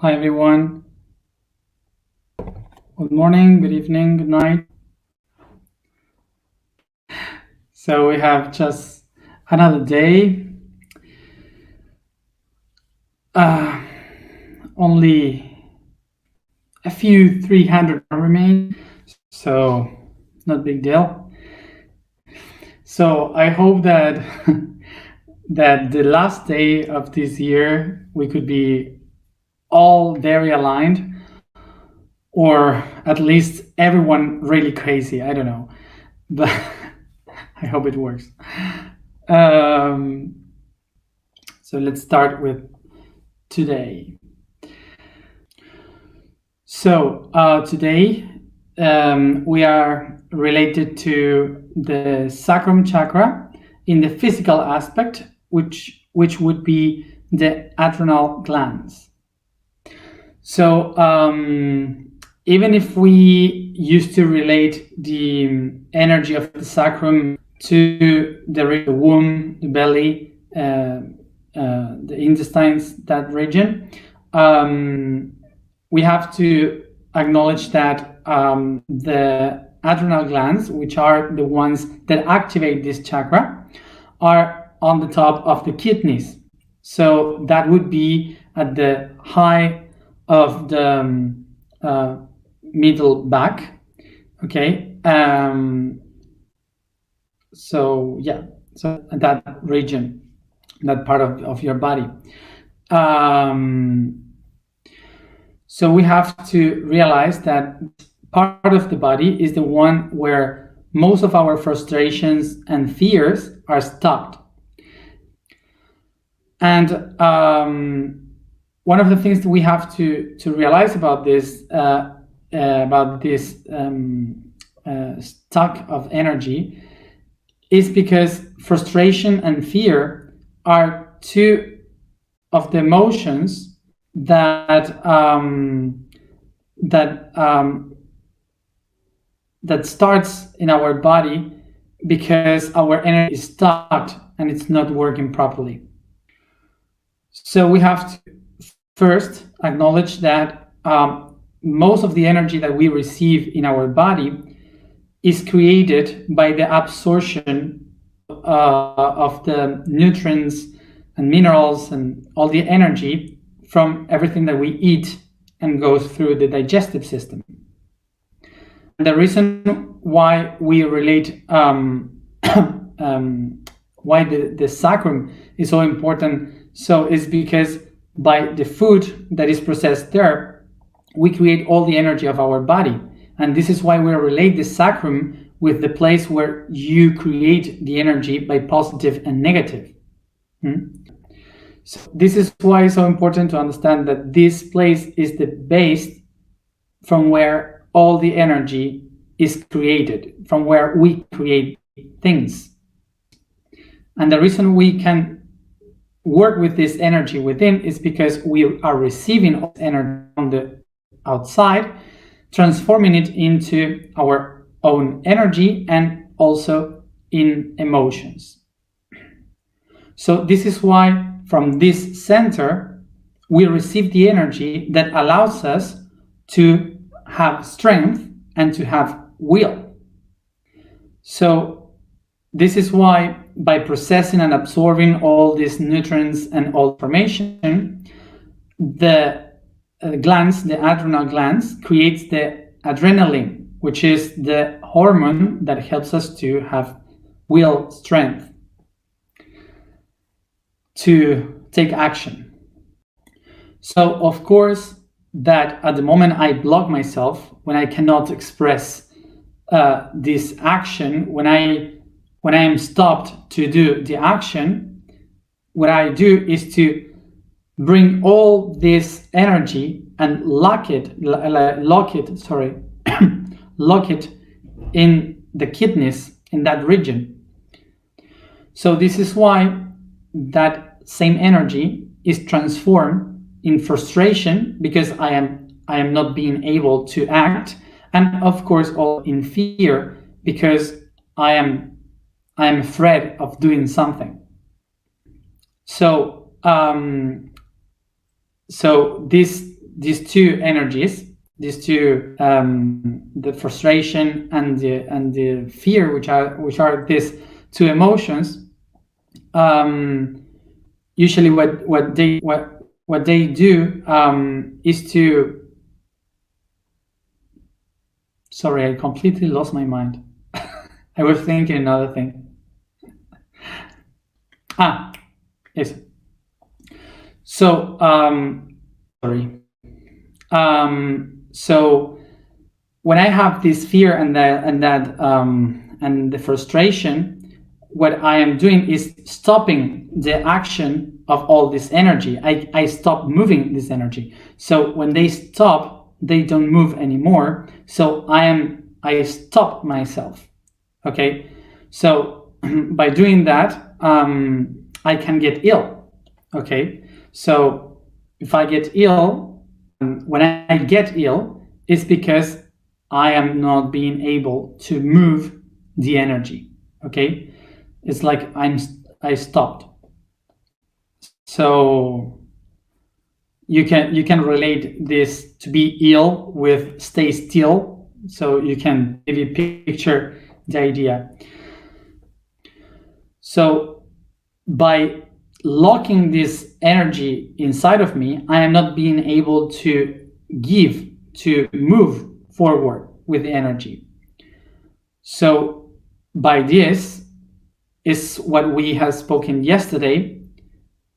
Hi everyone. Good morning, good evening, good night. So we have just another day. Only a few 300 remain, so not big deal. So I hope that that the last day of this year we could be all very aligned, or at least everyone really crazy. I don't know, but I hope it works. So let's start with today. So today we are related to the sacrum chakra in the physical aspect, which would be the adrenal glands. So even if we used to relate the energy of the sacrum to the womb, the belly, the intestines, that region, we have to acknowledge that the adrenal glands, which are the ones that activate this chakra, are on the top of the kidneys. So that would be at the high of the middle back. Okay. So that region, that part of your body. So we have to realize that part of the body is the one where most of our frustrations and fears are stopped. And one of the things that we have to realize about this stock of energy is because frustration and fear are two of the emotions that starts in our body because our energy is stuck and it's not working properly. So we have to first acknowledge that most of the energy that we receive in our body is created by the absorption of the nutrients and minerals and all the energy from everything that we eat and goes through the digestive system. And the reason why we relate why the sacrum is so important is because by the food that is processed there, we create all the energy of our body. And this is why we relate the sacrum with the place where you create the energy by positive and negative. So this is why it's so important to understand that this place is the base from where all the energy is created, from where we create things. And the reason we can work with this energy within is because we are receiving energy from the outside, transforming it into our own energy and also in emotions. So this is why from this center we receive the energy that allows us to have strength and to have will. So this is why by processing and absorbing all these nutrients and all information, the glands, the adrenal glands, creates the adrenaline, which is the hormone that helps us to have will strength to take action. So of course that at the moment I block myself, when I cannot express this action, when I am stopped to do the action, what I do is to bring all this energy and lock it in the kidneys, in that region. So this is why that same energy is transformed in frustration because I am not being able to act, and of course all in fear because I am afraid of doing something. So this these two energies, these two, the frustration and the fear, which are these two emotions, usually what they do is to. Sorry, I completely lost my mind. I was thinking another thing. Yes. So, sorry. So when I have this fear and the frustration, what I am doing is stopping the action of all this energy. I stop moving this energy. So when they stop, they don't move anymore. So I stop myself. Okay. So by doing that, I can get ill. Okay. So if I get ill, when I get ill, it's because I am not being able to move the energy. Okay. It's like I stopped. So you can relate this to be ill with stay still. So you can maybe picture the idea. So by locking this energy inside of me, I am not being able to move forward with the energy. So by this is what we have spoken yesterday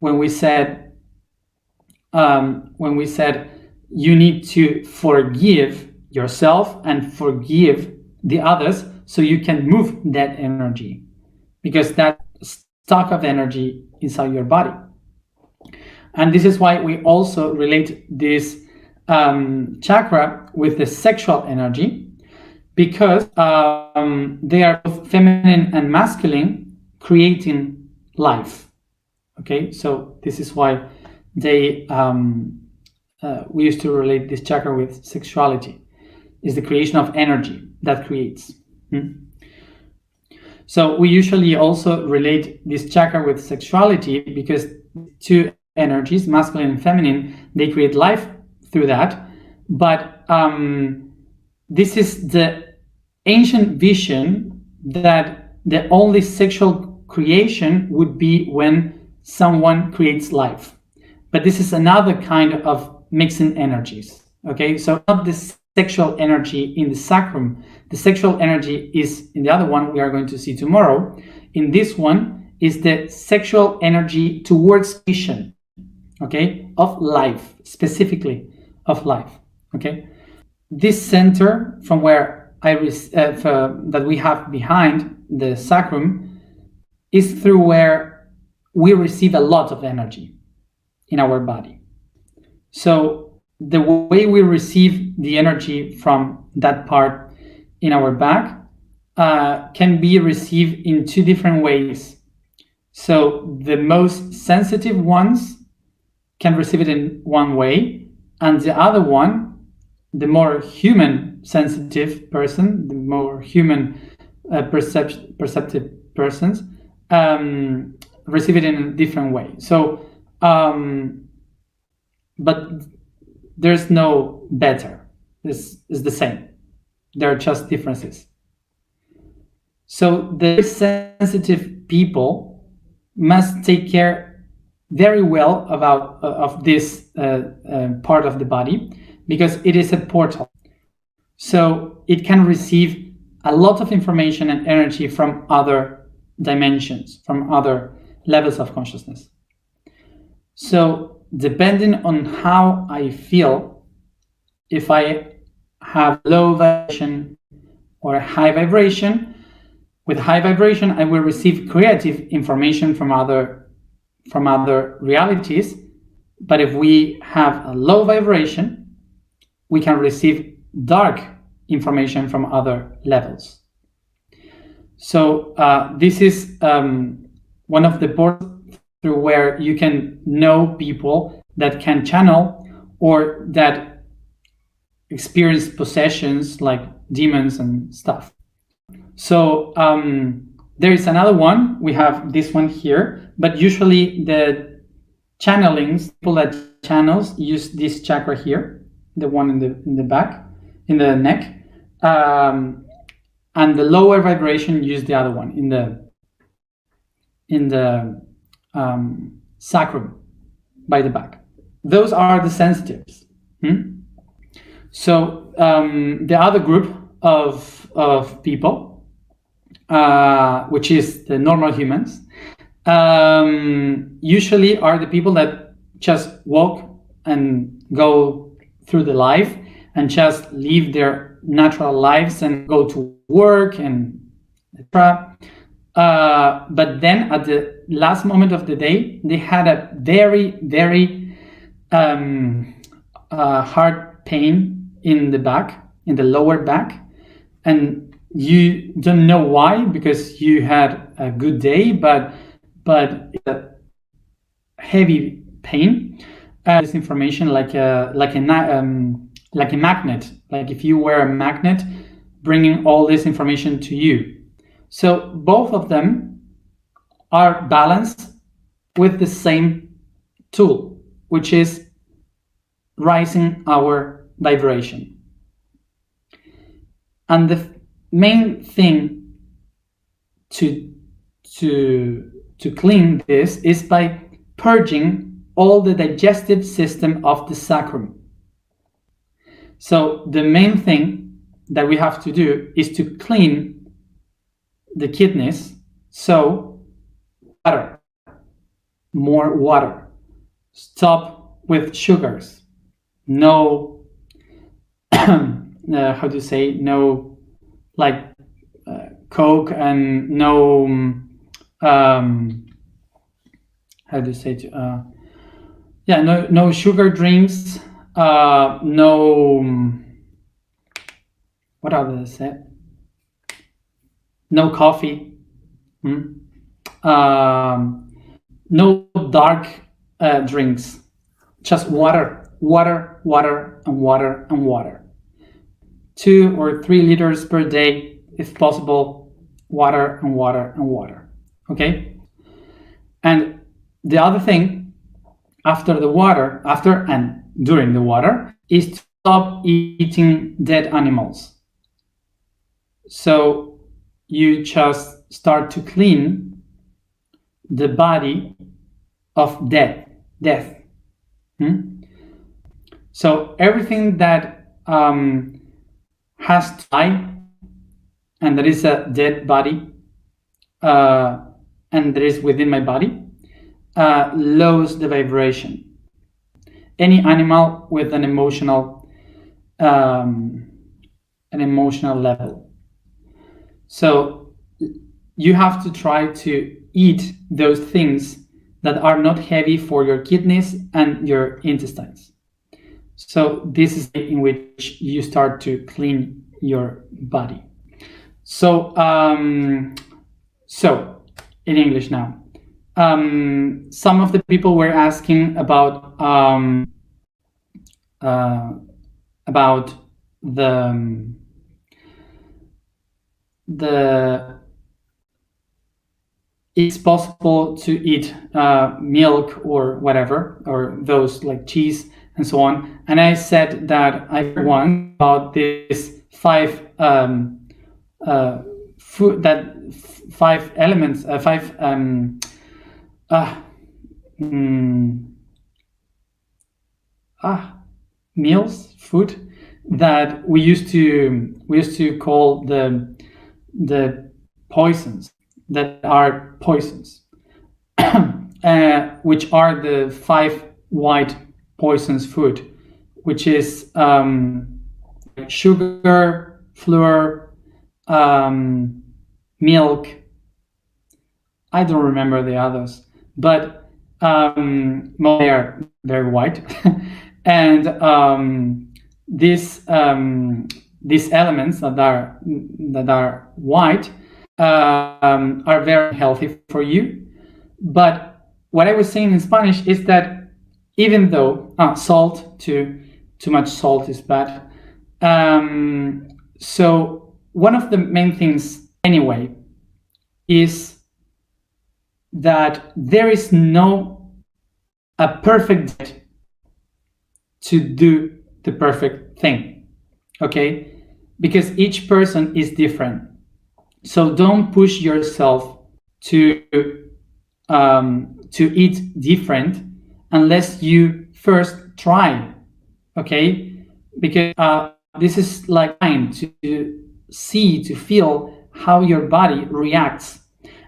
when we said you need to forgive yourself and forgive the others so you can move that energy, because that stock of energy inside your body. And this is why we also relate this chakra with the sexual energy, because they are both feminine and masculine, creating life. Okay, so this is why they we used to relate this chakra with sexuality. Is the creation of energy that creates. So we usually also relate this chakra with sexuality because two energies, masculine and feminine, they create life through that. But this is the ancient vision that the only sexual creation would be when someone creates life. But this is another kind of mixing energies. Okay, so not the sexual energy in the sacrum. The sexual energy is in the other one we are going to see tomorrow. In this one is the sexual energy towards vision, okay, of life, specifically of life. Okay, this center from where that we have behind the sacrum is through where we receive a lot of energy in our body. So the way we receive the energy from that part in our back can be received in two different ways. So the most sensitive ones can receive it in one way, and the other one, the more human sensitive person, the more human perceptive persons, receive it in a different way. So, but there's no better. This is the same. There are just differences. So the sensitive people must take care very well of this part of the body, because it is a portal. So it can receive a lot of information and energy from other dimensions, from other levels of consciousness. So depending on how I feel, if I have low vibration or high vibration, with high vibration I will receive creative information from other realities. But if we have a low vibration, we can receive dark information from other levels. So this is one of the portals through where you can know people that can channel or that experience possessions like demons and stuff. So there is another one. We have this one here, but usually the channelings, people that channels use this chakra here, the one in the back, in the neck, and the lower vibration use the other one in the sacrum by the back. Those are the sensitives. So the other group of people, which is the normal humans, usually are the people that just walk and go through the life and just live their natural lives and go to work and etc. But then at the last moment of the day, they had a very, very hard pain in the back, in the lower back, and you don't know why, because you had a good day, but heavy pain. This information like a magnet, like if you wear a magnet, bringing all this information to you. So both of them are balanced with the same tool, which is rising our vibration. And the main thing to clean this is by purging all the digestive system of the sacrum. So the main thing that we have to do is to clean the kidneys. So water, more water. Stop with sugars. No, how do you say, no, like Coke, and no, how do you say it? No sugar drinks, no, what are they say? No coffee, no dark drinks, just water, water, water, and water, and water. 2 or 3 liters per day, if possible, water and water and water, okay? And the other thing, after and during the water, is to stop eating dead animals. So you just start to clean the body of death. So everything that has to die, and that is a dead body, and that is within my body, lowers the vibration. Any animal with an emotional level. So you have to try to eat those things that are not heavy for your kidneys and your intestines. So this is in which you start to clean your body. So in English now, some of the people were asking about the it's possible to eat milk or whatever, or those like cheese and so on. And I said that I want about this 5 food, that 5 elements, 5 meals, food that we used to call the poisons, that are poisons, which are the 5 white poisons food, which is sugar, flour, milk. I don't remember the others, but they are very white. And these elements that are white are very healthy for you. But what I was saying in Spanish is that even though salt, too much salt is bad. So one of the main things anyway is that there is no a perfect diet to do the perfect thing, okay? Because each person is different. So don't push yourself to eat different unless you first try, okay? Because this is like trying to see, to feel how your body reacts.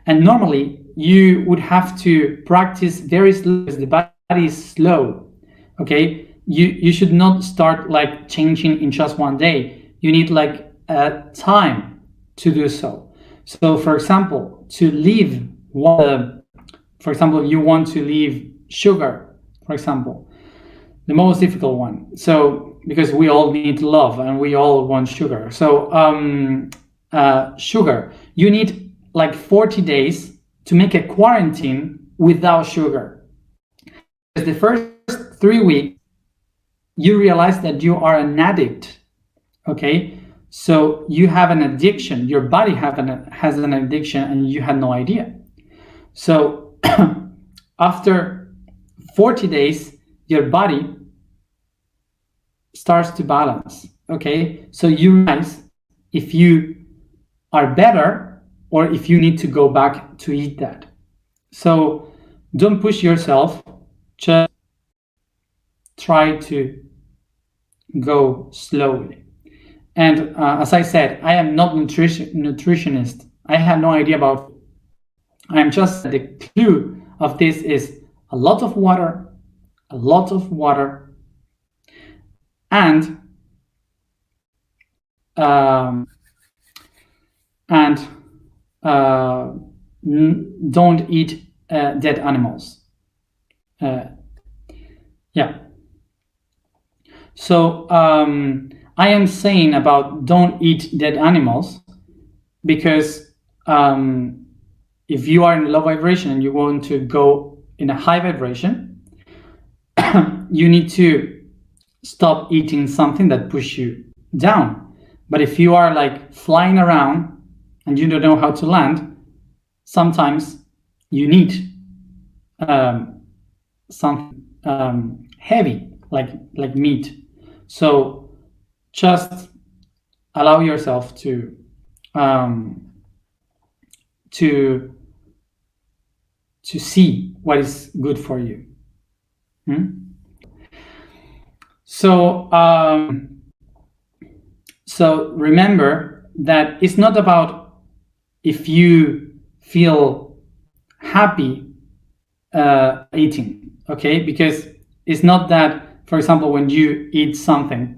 And normally you would have to practice very slow because the body is slow, okay? You should not start like changing in just one day. You need like a time to do so. So for example, to leave for example, you want to leave sugar, for example, the most difficult one. So because we all need love and we all want sugar. So sugar, you need like 40 days to make a quarantine without sugar. Because the first 3 weeks, you realize that you are an addict, okay? So you have an addiction, your body has an addiction and you had no idea. So after 40 days, your body starts to balance, okay? So you realize if you are better or if you need to go back to eat that. So don't push yourself, just try to go slowly. And as I said, I am not nutritionist. I have no idea about. I am just the clue of this is a lot of water, and don't eat dead animals. Yeah. So I am saying about don't eat dead animals because if you are in low vibration and you want to go in a high vibration, you need to stop eating something that pushes you down. But if you are like flying around and you don't know how to land, sometimes you need something heavy like meat. So just allow yourself to see what is good for you. So remember that it's not about if you feel happy eating, okay? Because it's not that, for example, when you eat something,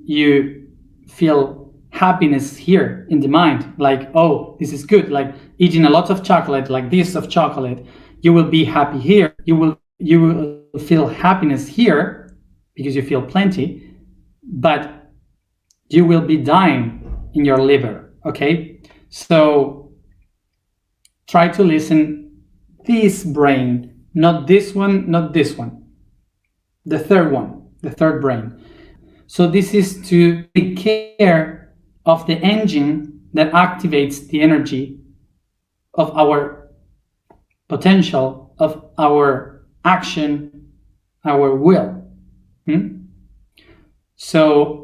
you feel happiness here in the mind, like, oh, this is good, like eating a lot of chocolate, like this of chocolate, you will be happy here, you will feel happiness here because you feel plenty, but you will be dying in your liver, okay? So try to listen this brain, not this one, the third brain. So this is to take care of the engine that activates the energy of our potential, of our action, our will. So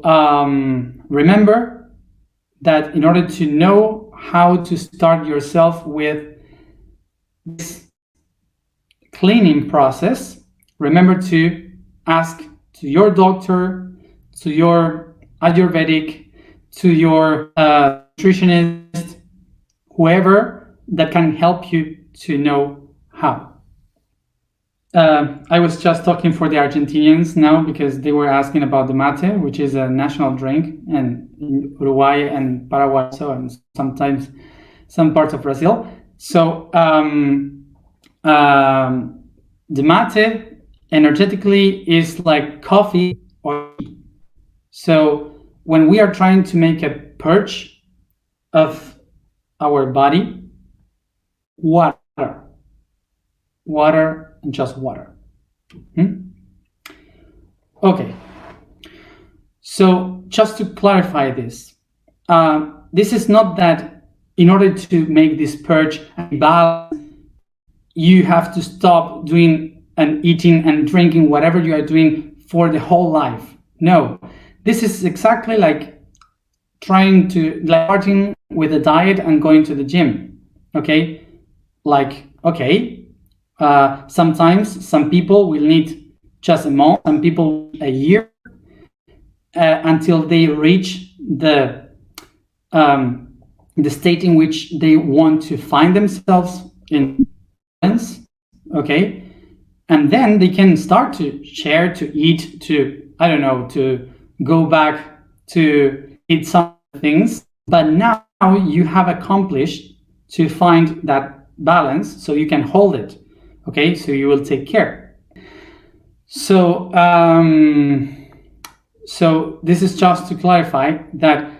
remember that in order to know how to start yourself with this cleaning process, remember to ask to your doctor, to your Ayurvedic, to your nutritionist, whoever that can help you to know how. I was just talking for the Argentinians now because they were asking about the mate, which is a national drink in Uruguay and Paraguay, so, and sometimes some parts of Brazil. So the mate energetically is like coffee or tea. So when we are trying to make a purge of our body, water and just water. Okay, so just to clarify this, this is not that in order to make this purge and balance, you have to stop doing and eating and drinking whatever you are doing for the whole life. No, this is exactly like starting with a diet and going to the gym. Okay, like, okay, sometimes some people will need just a month, some people a year, until they reach the state in which they want to find themselves in balance. Okay, and then they can start to share, to eat, to, I don't know, to go back to eat some things. But now you have accomplished to find that balance, so you can hold it. Okay, so you will take care. So this is just to clarify that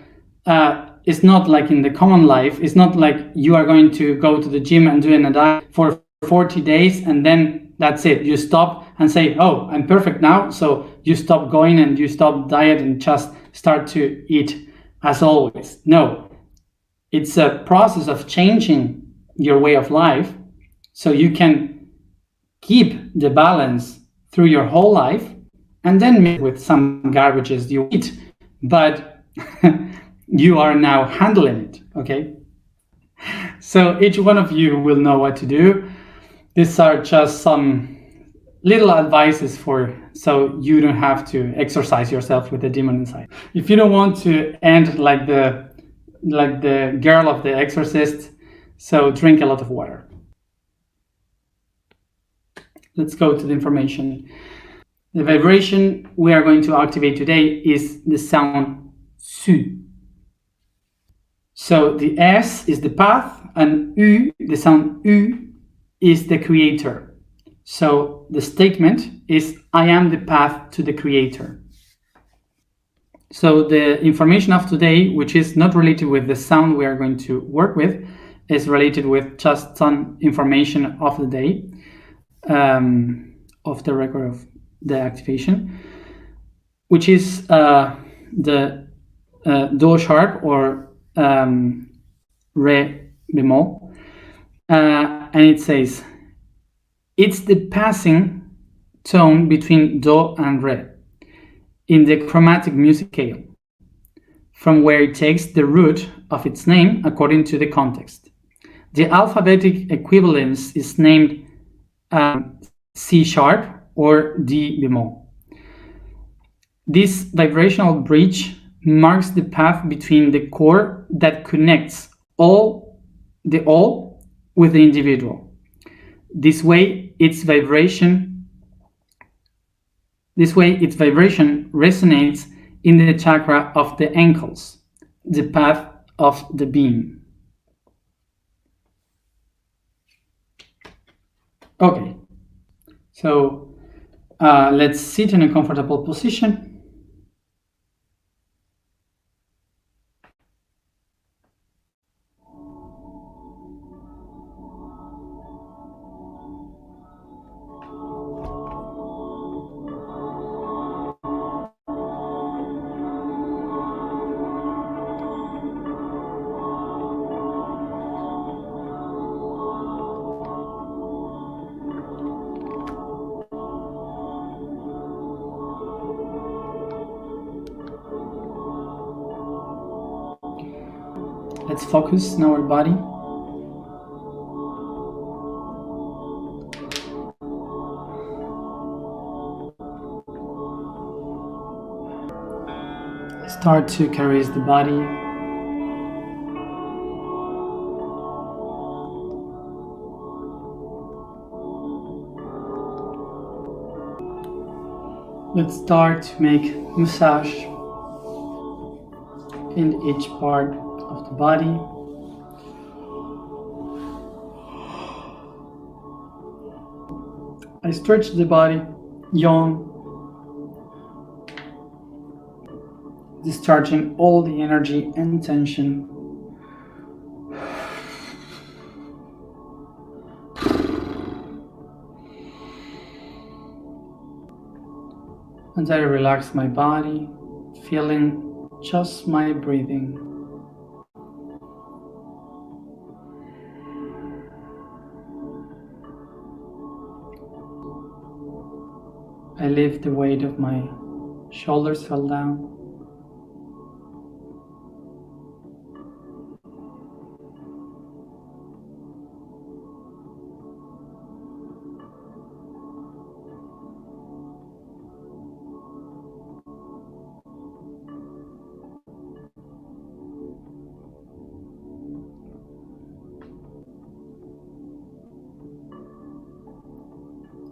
it's not like in the common life. It's not like you are going to go to the gym and do a diet for 40 days and then that's it. You stop and say, oh, I'm perfect now. So you stop going and you stop diet and just start to eat as always. No, it's a process of changing your way of life so you can keep the balance through your whole life, and then mix with some garbages you eat, but you are now handling it. Okay, so each one of you will know what to do. These are just some little advices for so you don't have to exercise yourself with the demon inside. If you don't want to end like the girl of the exorcist, so drink a lot of water. Let's go to the information. The vibration we are going to activate today is the sound su. So the S is the path, and U, the sound U, is the creator. So the statement is, I am the path to the creator. So the information of today, which is not related with the sound we are going to work with, is related with just some information of the day, of the record of the activation, which is the Do sharp or Re bemol, and it says, it's the passing tone between Do and Re in the chromatic music scale, from where it takes the root of its name according to the context. The alphabetic equivalence is named C sharp or D bemol. This vibrational bridge marks the path between the core that connects the all with the individual. This way, its vibration resonates in the chakra of the ankles, the path of the being. Okay, so let's sit in a comfortable position. Let's focus on our body. Start to caress the body. Let's start to make massage in each part of the body. I stretch the body, yawn, discharging all the energy and tension. And I relax my body, feeling just my breathing. I lift the weight of my shoulders fell down.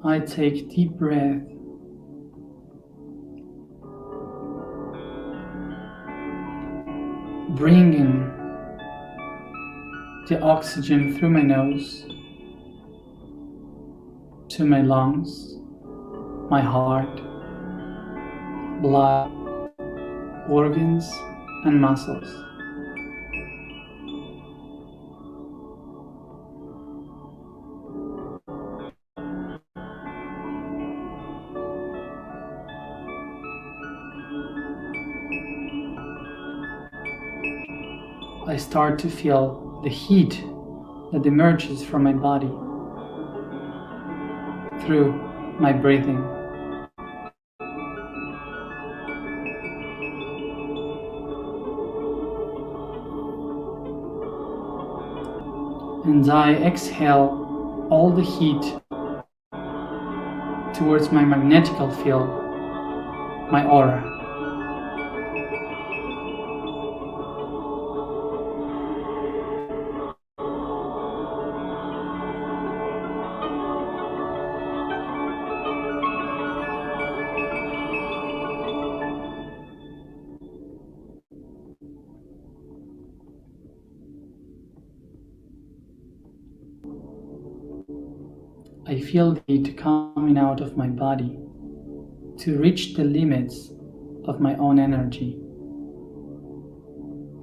I take deep breath, bringing the oxygen through my nose to my lungs, my heart, blood, organs, and muscles. I start to feel the heat that emerges from my body through my breathing. And I exhale all the heat towards my magnetical field, my aura. I feel the heat coming out of my body to reach the limits of my own energy.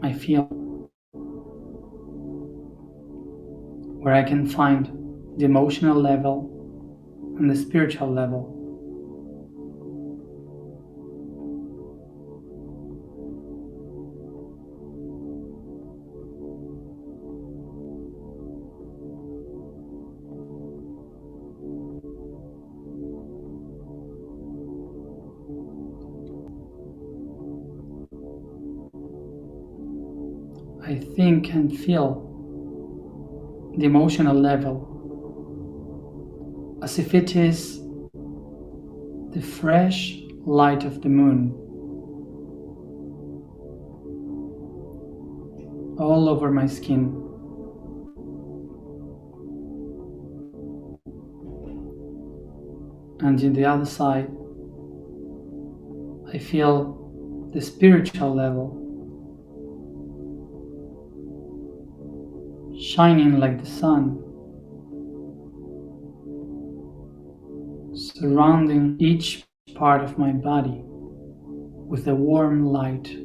I feel where I can find the emotional level and the spiritual level. I think and feel the emotional level as if it is the fresh light of the moon all over my skin. And in the other side, I feel the spiritual level shining like the sun, surrounding each part of my body with a warm light.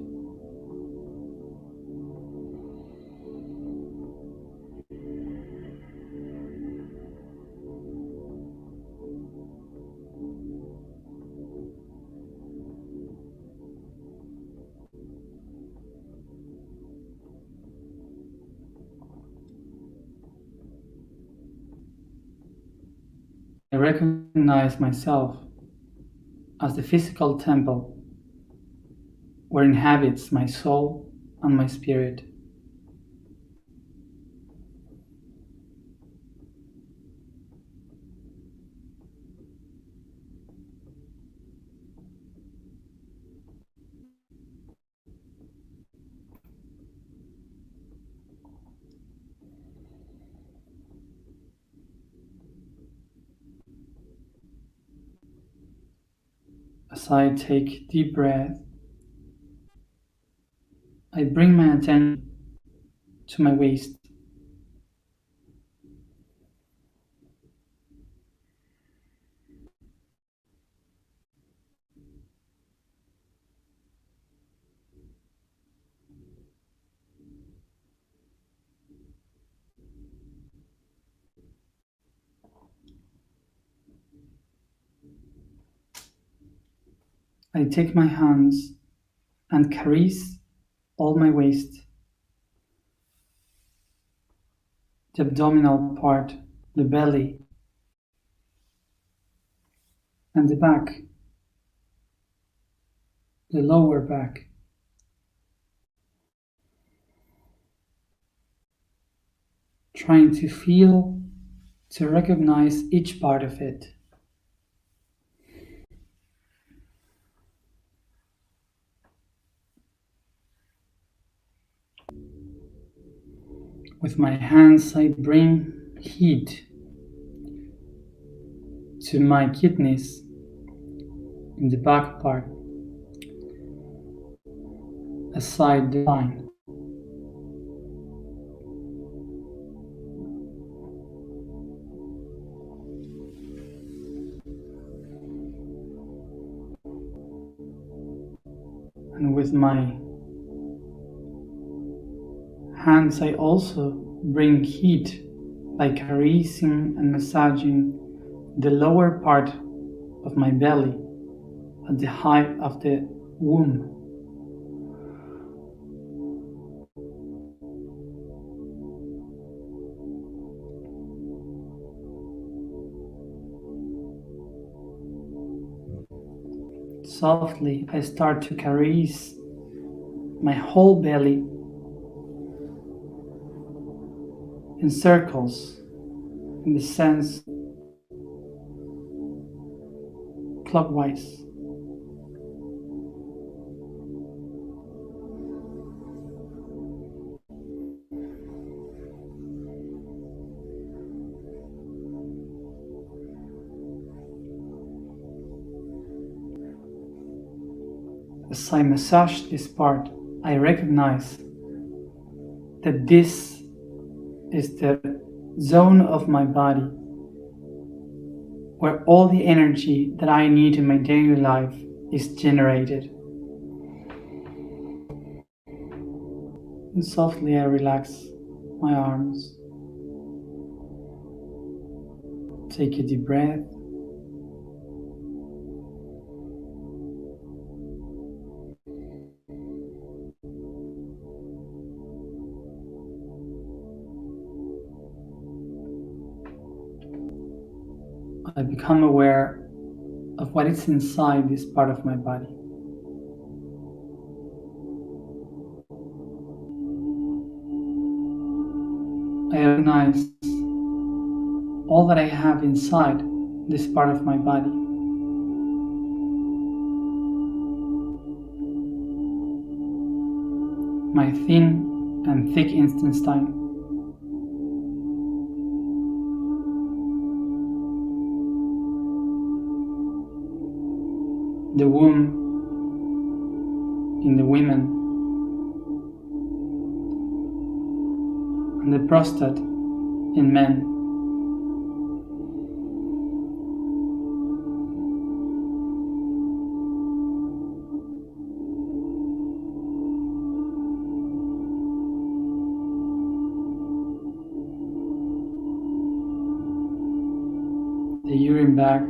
I recognize myself as the physical temple where inhabits my soul and my spirit. As I take deep breath, I bring my attention to my waist. I take my hands and caress all my waist, the abdominal part, the belly, and the back. the lower back. Trying to feel, to recognize each part of it. With my hands, I bring heat to my kidneys in the back part, aside the spine. And with my hands, I also bring heat by caressing and massaging the lower part of my belly at the height of the womb. Softly, I start to caress my whole belly in circles, in the sense clockwise. As I massage this part, I recognize that this is the zone of my body where all the energy that I need in my daily life is generated. And softly I relax my arms. Take a deep breath. I become aware of what is inside this part of my body. I recognize all that I have inside this part of my body. My thin and thick intestine. The womb in the women, and the prostate in men. The urine bag,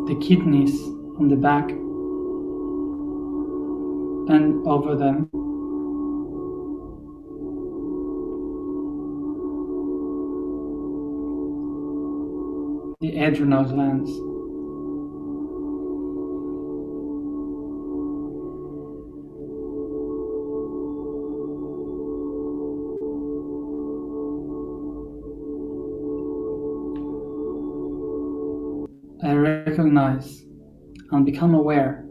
the kidneys on the back and over them, the adrenal glands, I recognize and become aware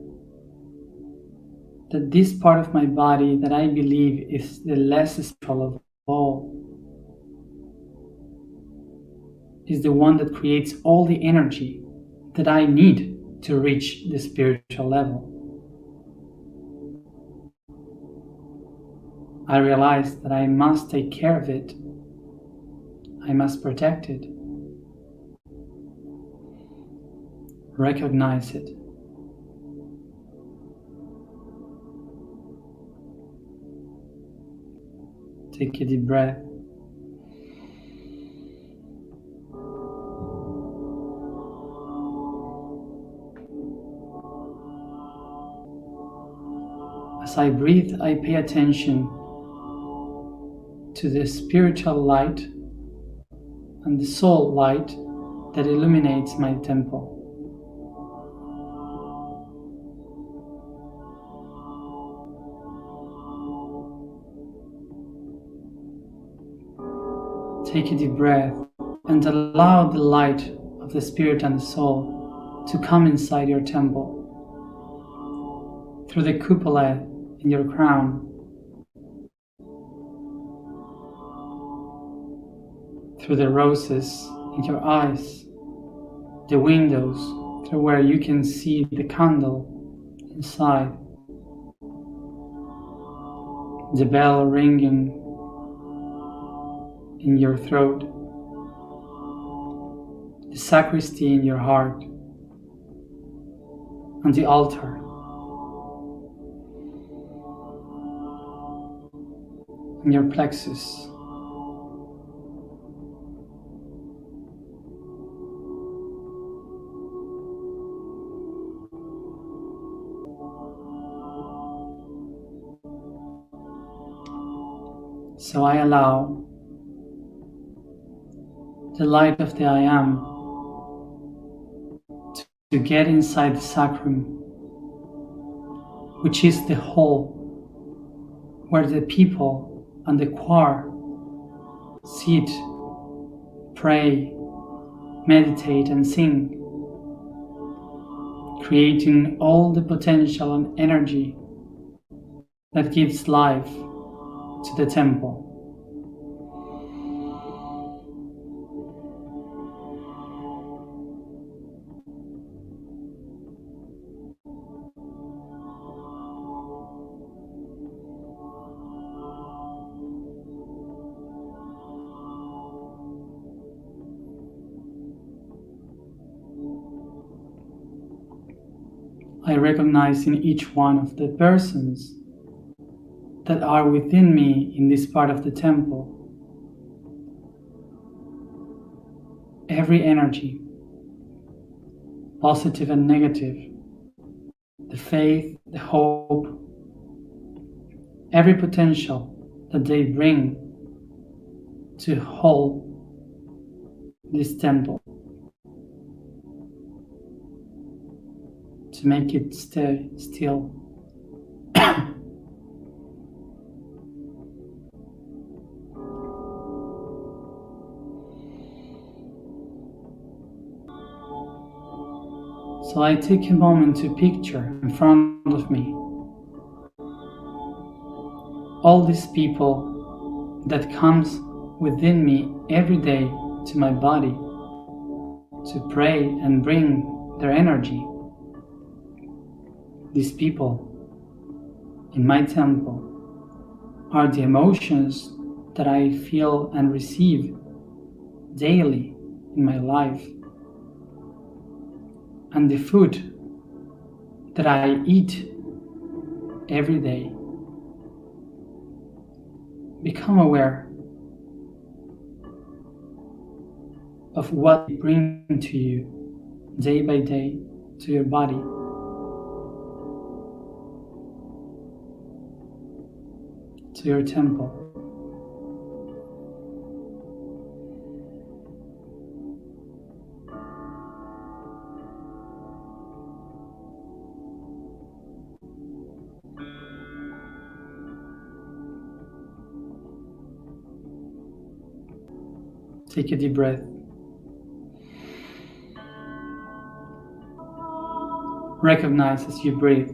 that this part of my body that I believe is the less spiritual of all is the one that creates all the energy that I need to reach the spiritual level. I realize that I must take care of it. I must protect it. Recognize it. Take a deep breath. As I breathe, I pay attention to the spiritual light and the soul light that illuminates my temple. Take a deep breath and allow the light of the spirit and the soul to come inside your temple through the cupola in your crown, through the roses in your eyes, the windows through where you can see the candle inside, the bell ringing in your throat, the sacristy in your heart, and the altar. In your plexus. So I allow the light of the I Am to get inside the sacrum, which is the hall where the people and the choir sit, pray, meditate and sing, creating all the potential and energy that gives life to the temple. I recognize in each one of the persons that are within me in this part of the temple every energy, positive and negative, the faith, the hope, every potential that they bring to hold this temple, to make it stay still. So I take a moment to picture in front of me all these people that comes within me every day to my body to pray and bring their energy. These people in my temple are the emotions that I feel and receive daily in my life, and the food that I eat every day. Become aware of what they bring to you day by day to your body. To your temple. Take a deep breath. Recognize as you breathe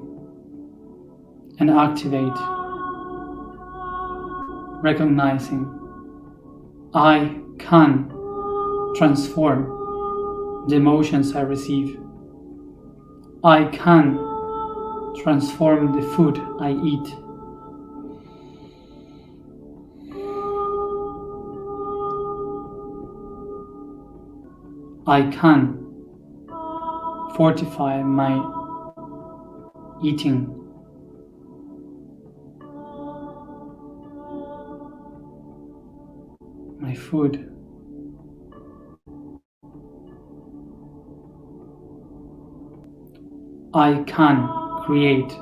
and activate, recognizing I can transform the emotions I receive. I can transform the food I eat. I can fortify my eating. My food. I can create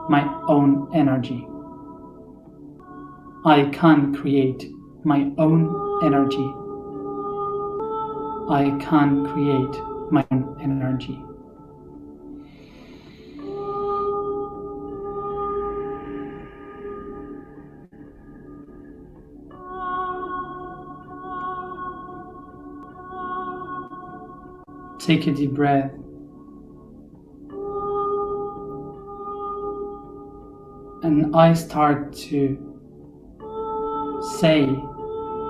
my own energy. I can create my own energy. I can create my own energy. Take a deep breath. And I start to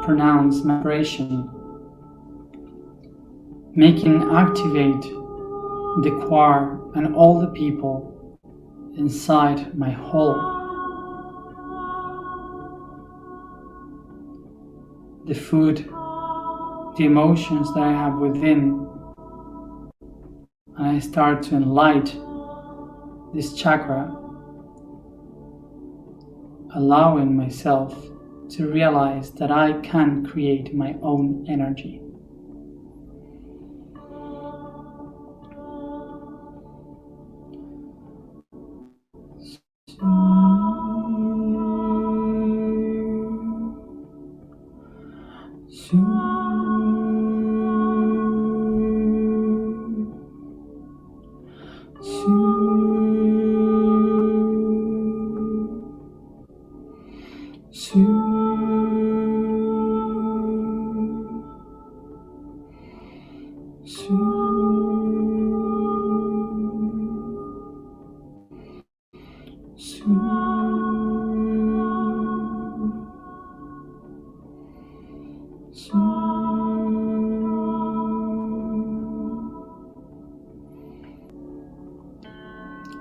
pronounce my vibration, making activate the choir and all the people inside my hall. The food, the emotions that I have within, and I start to enlighten this chakra, allowing myself to realize that I can create my own energy.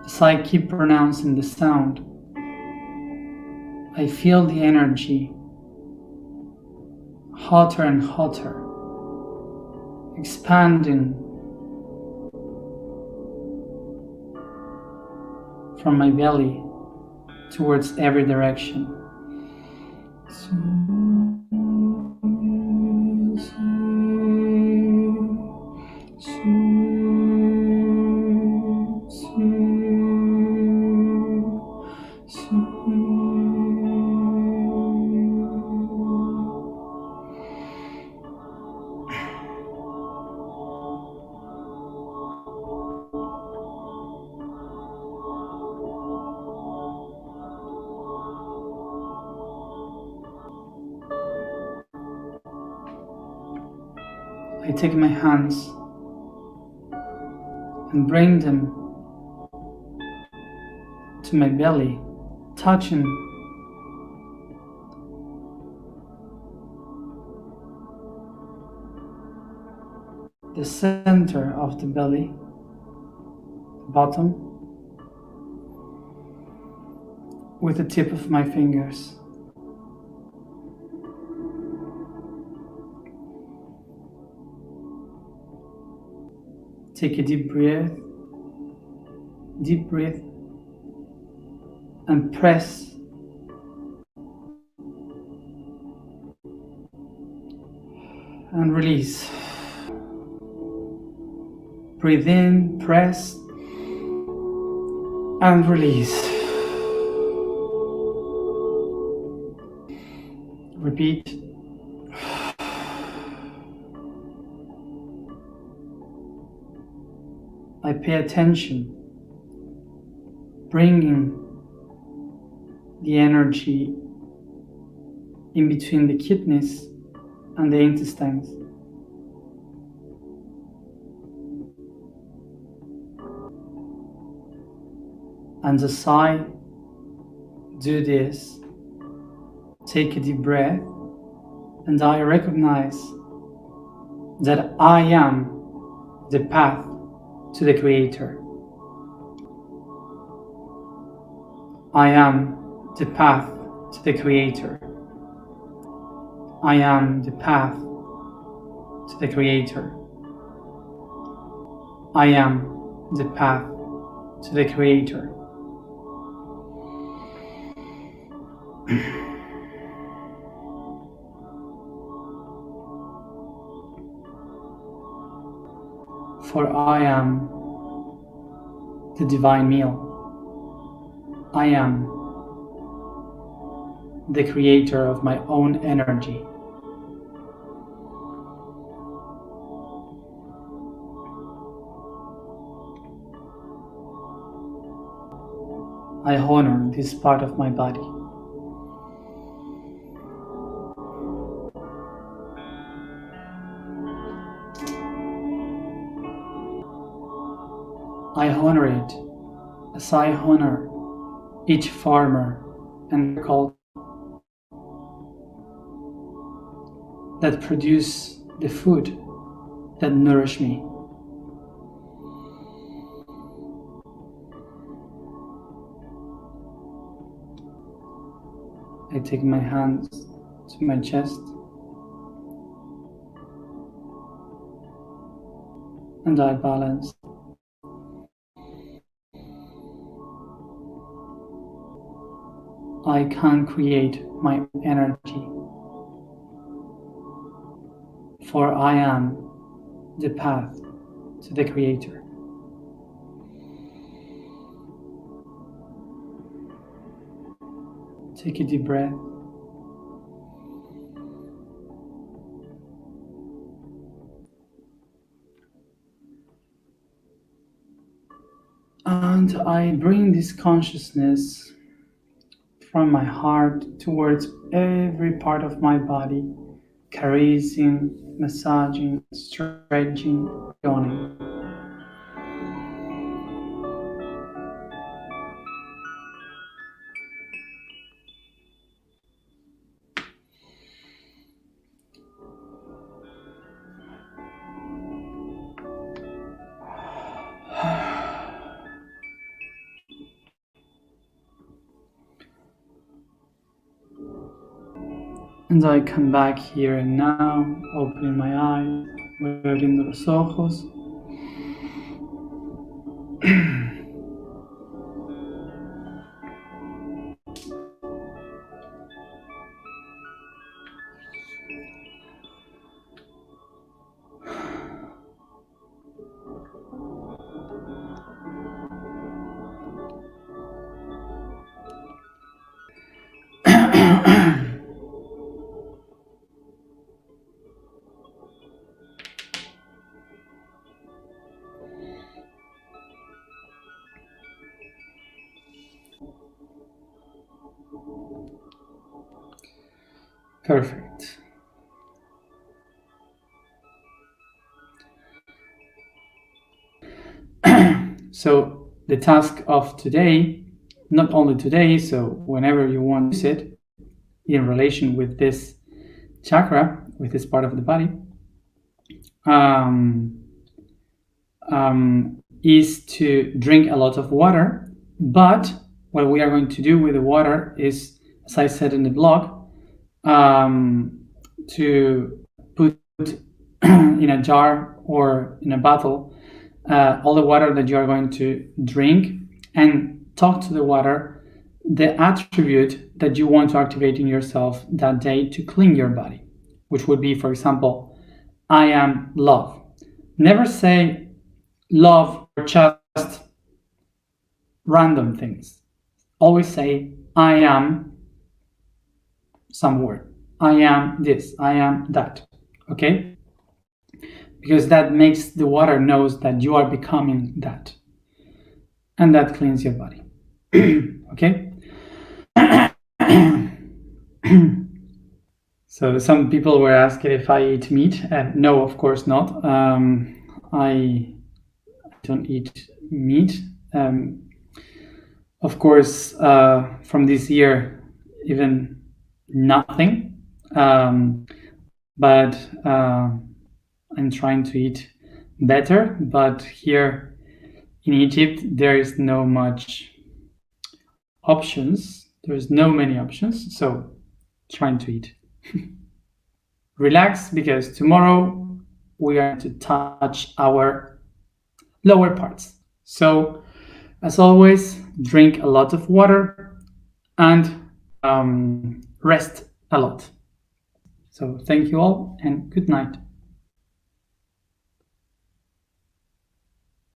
As I keep pronouncing the sound, I feel the energy hotter and hotter, expanding from my belly towards every direction. I take my hands and bring them to my belly, touching the center of the belly, the bottom, with the tip of my fingers. Take a deep breath, and press and release. Breathe in, press, and release. Repeat. I pay attention, bringing the energy in between the kidneys and the intestines. And as I do this, take a deep breath, and I recognize that I am the path to the Creator. I am the path to the Creator. I am the path to the Creator. I am the path to the Creator. For I am the divine meal. I am the creator of my own energy. I honor this part of my body. I honor it as I honor each farmer and agriculture that produce the food that nourish me. I take my hands to my chest and I balance. I can create my energy, for I am the path to the Creator. Take a deep breath. And I bring this consciousness from my heart towards every part of my body, caressing, massaging, stretching, yawning. And I come back here and now, opening my eyes, abriendo los ojos. Perfect. So the task of today, not only today, so whenever you want to sit in relation with this chakra, with this part of the body, is to drink a lot of water. But what we are going to do with the water is, as I said in the blog, to put in a jar or in a bottle all the water that you are going to drink and talk to the water the attribute that you want to activate in yourself that day to clean your body, which would be, for example, I am love. Never say love or just random things. Always say I am some word. I am this, I am that, okay? Because that makes the water knows that you are becoming that. And that cleans your body, okay? So some people were asking if I eat meat, and no, of course not. I don't eat meat. Of course, from this year, even nothing. But I'm trying to eat better. But here in Egypt, there is no much options. There's no many options. So trying to eat. Relax, because tomorrow we are to touch our lower parts. So as always, drink a lot of water and rest a lot. So thank you all and good night.